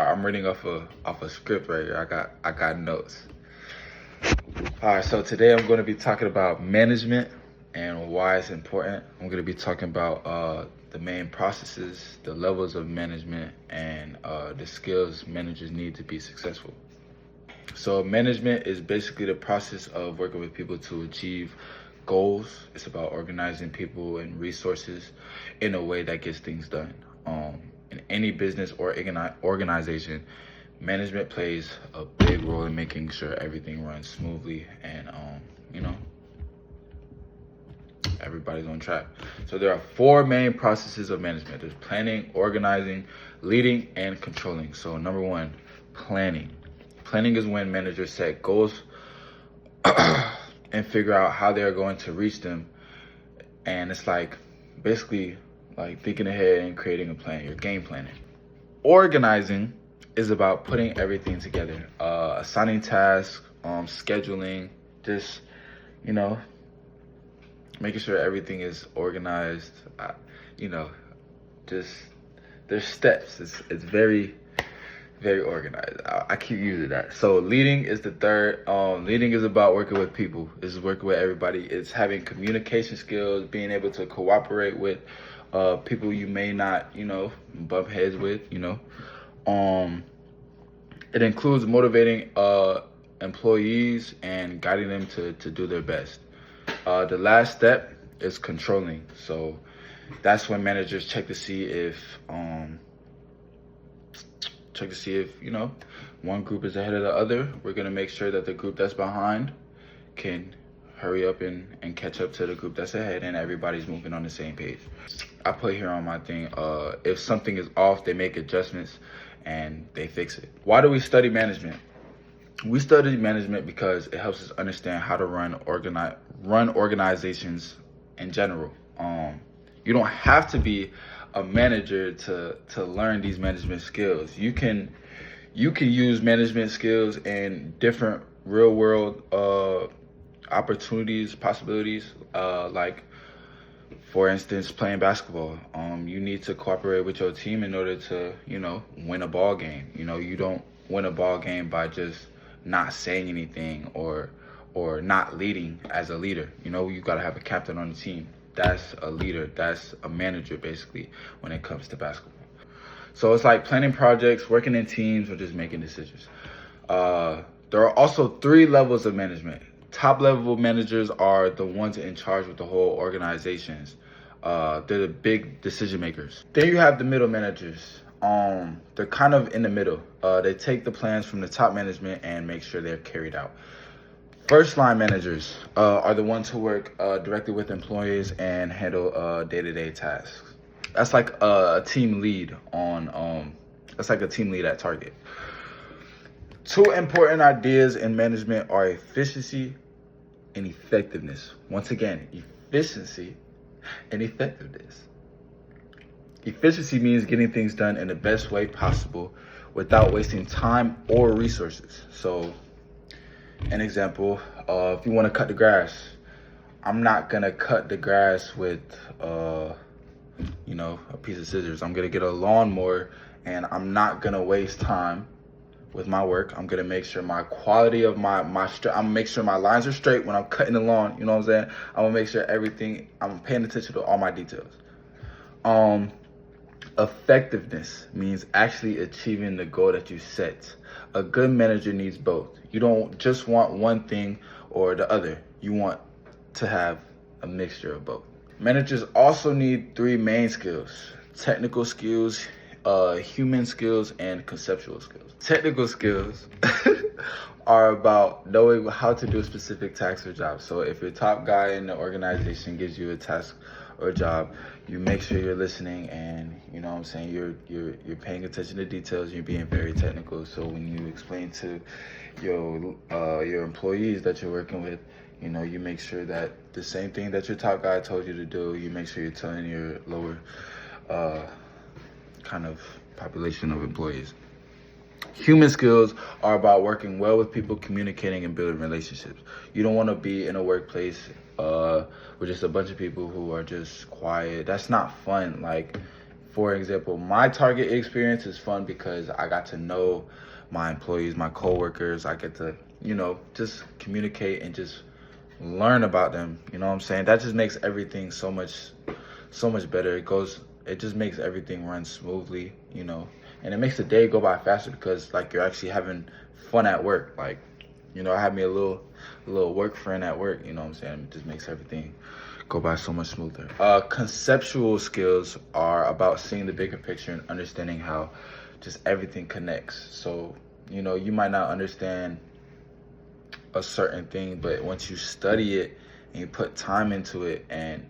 I'm reading off a script right here. I got notes. All right, so today I'm going to be talking about management and why it's important. I'm going to be talking about the main processes, the levels of management, and the skills managers need to be successful. So management is basically the process of working with people to achieve goals. It's about organizing people and resources in a way that gets things done. In any business or organization, management plays a big role in making sure everything runs smoothly and everybody's on track. So there are four main processes of management. There's planning, organizing, leading, and controlling. So number one, planning. Planning is when managers set goals and figure out how they're going to reach them. And it's like basically like thinking ahead and creating a plan, your game planning. Organizing is about putting everything together, assigning tasks, scheduling, just, making sure everything is organized, just there's steps. It's very, very organized. I keep using that. So leading is the third. Leading is about working with people. It's working with everybody. It's having communication skills, being able to cooperate with people you may not, bump heads with, It includes motivating employees and guiding them to do their best. The last step is controlling. So that's when managers check to see if one group is ahead of the other. We're gonna make sure that the group that's behind can hurry up and catch up to the group that's ahead, and everybody's moving on the same page. I put here on my thing, if something is off, they make adjustments and they fix it. Why do we study management? We study management because it helps us understand how to run organizations in general. You don't have to be a manager to learn these management skills. You can use management skills in different real world opportunities, possibilities, like for instance, playing basketball. You need to cooperate with your team in order to, win a ball game. You don't win a ball game by just not saying anything or not leading as a leader. You got to have a captain on the team. That's a leader. That's a manager, basically, when it comes to basketball. So it's like planning projects, working in teams, or just making decisions. There are also three levels of management. Top level managers are the ones in charge with the whole organizations. They're the big decision makers. Then you have the middle managers. They're kind of in the middle. They take the plans from the top management and make sure they're carried out. First line managers are the ones who work directly with employees and handle day-to-day tasks. That's like a team lead that's like a team lead at Target. Two important ideas in management are efficiency and effectiveness. Once again, efficiency and effectiveness. Efficiency means getting things done in the best way possible without wasting time or resources. So, an example, if you want to cut the grass, I'm not going to cut the grass with, a piece of scissors. I'm going to get a lawnmower, and I'm not going to waste time with my work. I'm gonna make sure my quality of I'm gonna make sure my lines are straight when I'm cutting the lawn. You know what I'm saying? I'm gonna make sure I'm paying attention to all my details. Effectiveness means actually achieving the goal that you set. A good manager needs both. You don't just want one thing or the other. You want to have a mixture of both. Managers also need three main skills: technical skills, human skills, and conceptual skills. Technical skills are about knowing how to do a specific task or job. So if your top guy in the organization gives you a task or a job, you make sure you're listening and you're paying attention to details. You're being very technical. So when you explain to your employees that you're working with, you make sure that the same thing that your top guy told you to do, you make sure you're telling your lower kind of population of employees. Human skills are about working well with people, communicating, and building relationships. You don't want to be in a workplace with just a bunch of people who are just quiet. That's not fun. Like, For example, my Target experience is fun because I got to know my employees, my coworkers. I get to, just communicate and just learn about them. You know what I'm saying? That just makes everything so much better. It just makes everything run smoothly, and it makes the day go by faster because like you're actually having fun at work. Like, I have me a little work friend at work, you know what I'm saying? It just makes everything go by so much smoother. Conceptual skills are about seeing the bigger picture and understanding how just everything connects. So, you might not understand a certain thing, but once you study it and you put time into it and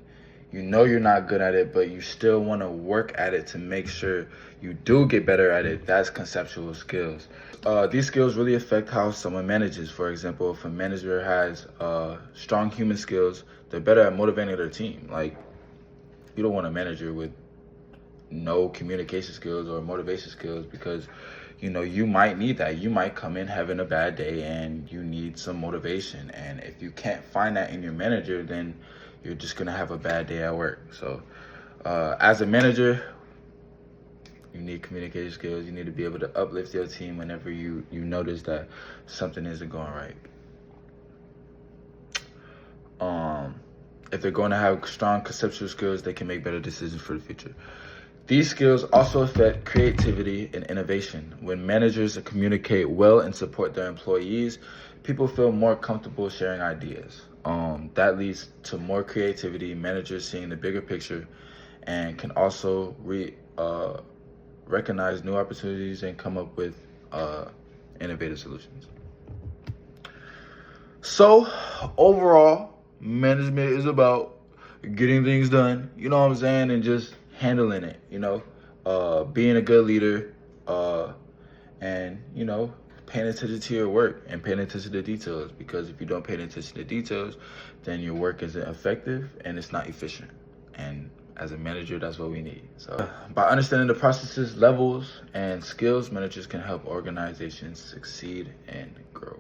you're not good at it, but you still want to work at it to make sure you do get better at it, that's conceptual skills. These skills really affect how someone manages. For example, if a manager has strong human skills, they're better at motivating their team. Like, you don't want a manager with no communication skills or motivation skills because, you might need that. You might come in having a bad day and you need some motivation. And if you can't find that in your manager, then you're just going to have a bad day at work. So as a manager, you need communication skills. You need to be able to uplift your team whenever you notice that something isn't going right. If they're going to have strong conceptual skills, they can make better decisions for the future. These skills also affect creativity and innovation. When managers communicate well and support their employees, people feel more comfortable sharing ideas. That leads to more creativity, managers seeing the bigger picture, and can also recognize new opportunities and come up with innovative solutions. So overall, management is about getting things done, you know what I'm saying, and just handling it, being a good leader, and, paying attention to your work and paying attention to details, because if you don't pay attention to details, then your work isn't effective and it's not efficient. And as a manager, that's what we need. So by understanding the processes, levels, and skills, managers can help organizations succeed and grow.